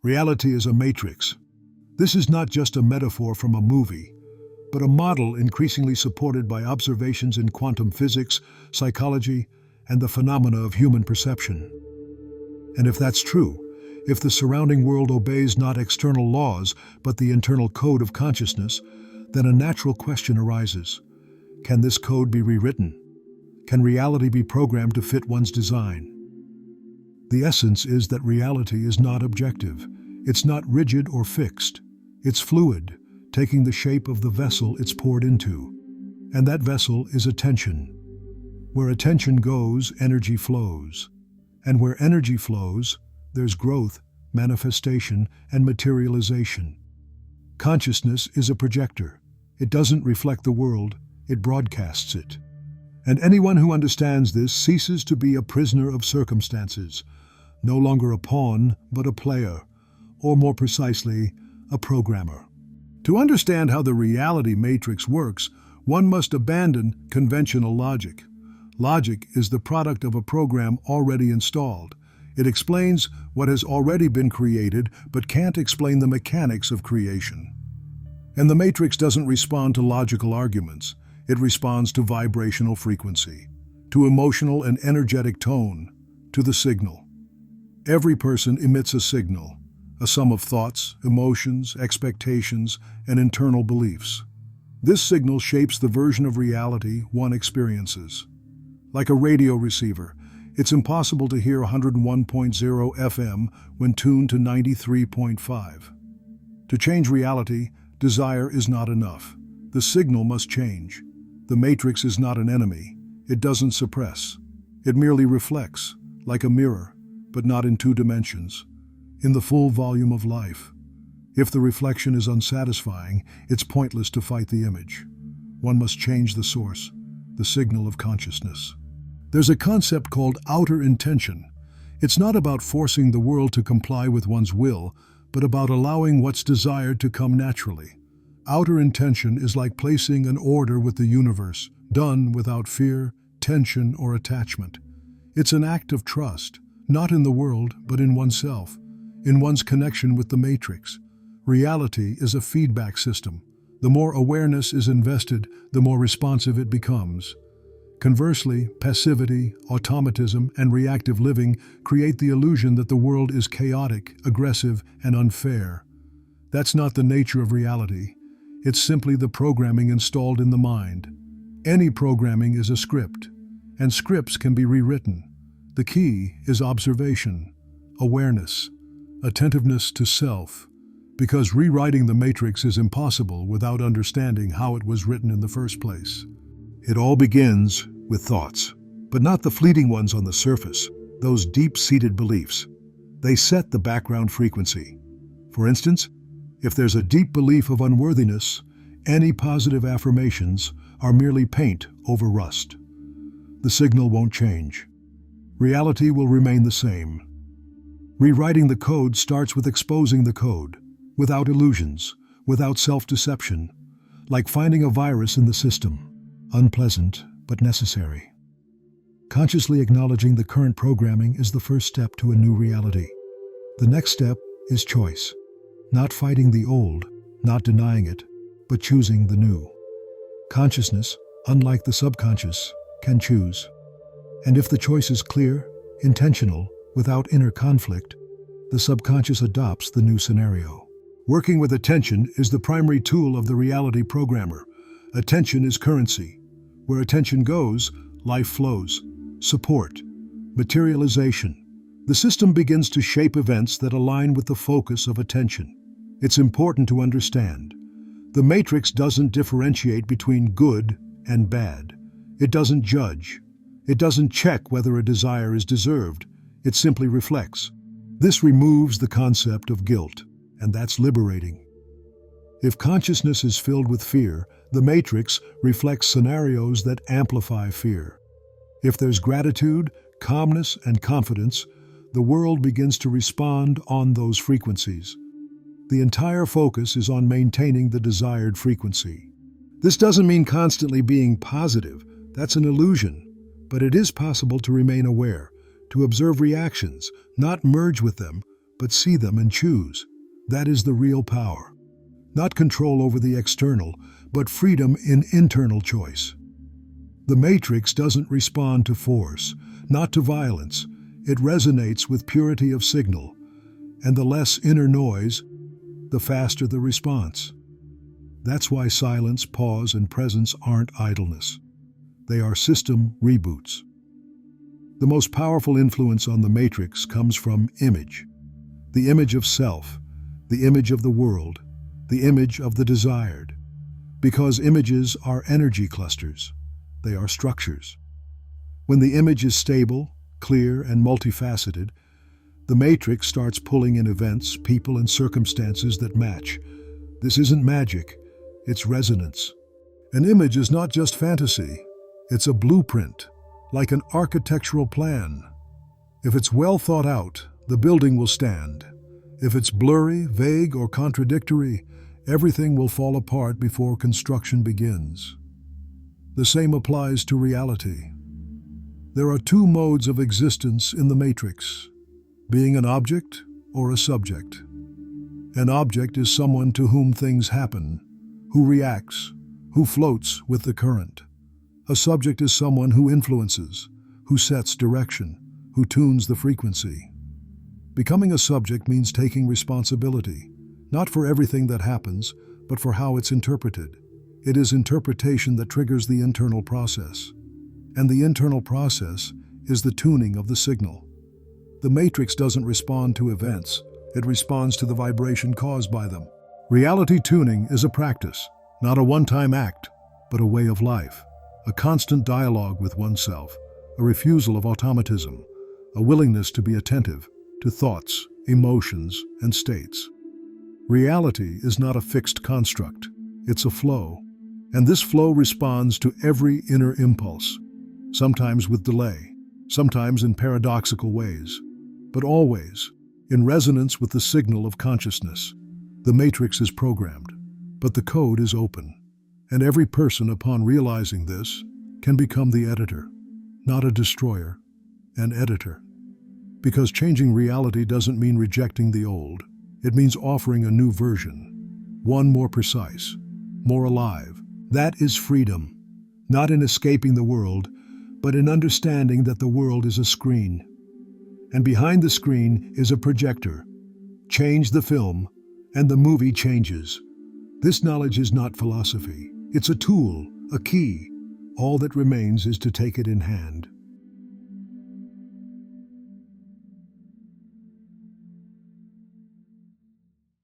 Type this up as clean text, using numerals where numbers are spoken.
Reality is a matrix. This is not just a metaphor from a movie, but a model increasingly supported by observations in quantum physics, psychology, and the phenomena of human perception. And if that's true, if the surrounding world obeys not external laws, but the internal code of consciousness, then a natural question arises. Can this code be rewritten? Can reality be programmed to fit one's design? The essence is that reality is not objective. It's not rigid or fixed. It's fluid, taking the shape of the vessel it's poured into. And that vessel is attention. Where attention goes, energy flows. And where energy flows, there's growth, manifestation, and materialization. Consciousness is a projector. It doesn't reflect the world, it broadcasts it. And anyone who understands this ceases to be a prisoner of circumstances, no longer a pawn, but a player, or more precisely, a programmer. To understand how the reality matrix works, one must abandon conventional logic. Logic is the product of a program already installed. It explains what has already been created, but can't explain the mechanics of creation. And the matrix doesn't respond to logical arguments. It responds to vibrational frequency, to emotional and energetic tone, to the signal. Every person emits a signal, a sum of thoughts, emotions, expectations, and internal beliefs. This signal shapes the version of reality one experiences. Like a radio receiver, it's impossible to hear 101.0 FM when tuned to 93.5. To change reality, desire is not enough. The signal must change. The matrix is not an enemy. It doesn't suppress. It merely reflects, like a mirror, but not in two dimensions, in the full volume of life. If the reflection is unsatisfying, it's pointless to fight the image. One must change the source, the signal of consciousness. There's a concept called outer intention. It's not about forcing the world to comply with one's will, but about allowing what's desired to come naturally. Outer intention is like placing an order with the universe, done without fear, tension, or attachment. It's an act of trust, not in the world, but in oneself, in one's connection with the matrix. Reality is a feedback system. The more awareness is invested, the more responsive it becomes. Conversely, passivity, automatism, and reactive living create the illusion that the world is chaotic, aggressive, and unfair. That's not the nature of reality. It's simply the programming installed in the mind. Any programming is a script, and scripts can be rewritten. The key is observation, awareness, attentiveness to self, because rewriting the matrix is impossible without understanding how it was written in the first place. It all begins with thoughts, but not the fleeting ones on the surface, those deep-seated beliefs. They set the background frequency. For instance, if there's a deep belief of unworthiness, any positive affirmations are merely paint over rust. The signal won't change. Reality will remain the same. Rewriting the code starts with exposing the code, without illusions, without self-deception, like finding a virus in the system. Unpleasant, but necessary. Consciously acknowledging the current programming is the first step to a new reality. The next step is choice. Not fighting the old, not denying it, but choosing the new. Consciousness, unlike the subconscious, can choose. And if the choice is clear, intentional, without inner conflict, the subconscious adopts the new scenario. Working with attention is the primary tool of the reality programmer. Attention is currency. Where attention goes, life flows. Support, materialization. The system begins to shape events that align with the focus of attention. It's important to understand. The matrix doesn't differentiate between good and bad. It doesn't judge. It doesn't check whether a desire is deserved. It simply reflects. This removes the concept of guilt, and that's liberating. If consciousness is filled with fear, the matrix reflects scenarios that amplify fear. If there's gratitude, calmness, and confidence, the world begins to respond on those frequencies. The entire focus is on maintaining the desired frequency. This doesn't mean constantly being positive. That's an illusion. But it is possible to remain aware, to observe reactions, not merge with them, but see them and choose. That is the real power. Not control over the external, but freedom in internal choice. The matrix doesn't respond to force, not to violence. It resonates with purity of signal, and the less inner noise, the faster the response. That's why silence, pause, and presence aren't idleness. They are system reboots. The most powerful influence on the matrix comes from image. The image of self, the image of the world, the image of the desired. Because images are energy clusters. They are structures. When the image is stable, clear, and multifaceted, the matrix starts pulling in events, people, and circumstances that match. This isn't magic, it's resonance. An image is not just fantasy, it's a blueprint, like an architectural plan. If it's well thought out, the building will stand. If it's blurry, vague, or contradictory, everything will fall apart before construction begins. The same applies to reality. There are two modes of existence in the matrix: being an object or a subject. An object is someone to whom things happen, who reacts, who floats with the current. A subject is someone who influences, who sets direction, who tunes the frequency. Becoming a subject means taking responsibility, not for everything that happens, but for how it's interpreted. It is interpretation that triggers the internal process. And the internal process is the tuning of the signal. The matrix doesn't respond to events, it responds to the vibration caused by them. Reality tuning is a practice, not a one-time act, but a way of life, a constant dialogue with oneself, a refusal of automatism, a willingness to be attentive to thoughts, emotions, and states. Reality is not a fixed construct, it's a flow, and this flow responds to every inner impulse, sometimes with delay, sometimes in paradoxical ways, but always in resonance with the signal of consciousness. The matrix is programmed, but the code is open, and every person, upon realizing this, can become the editor, not a destroyer, an editor. Because changing reality doesn't mean rejecting the old, it means offering a new version, one more precise, more alive. That is freedom, not in escaping the world, but in understanding that the world is a screen. And behind the screen is a projector. Change the film, and the movie changes. This knowledge is not philosophy. It's a tool, a key. All that remains is to take it in hand.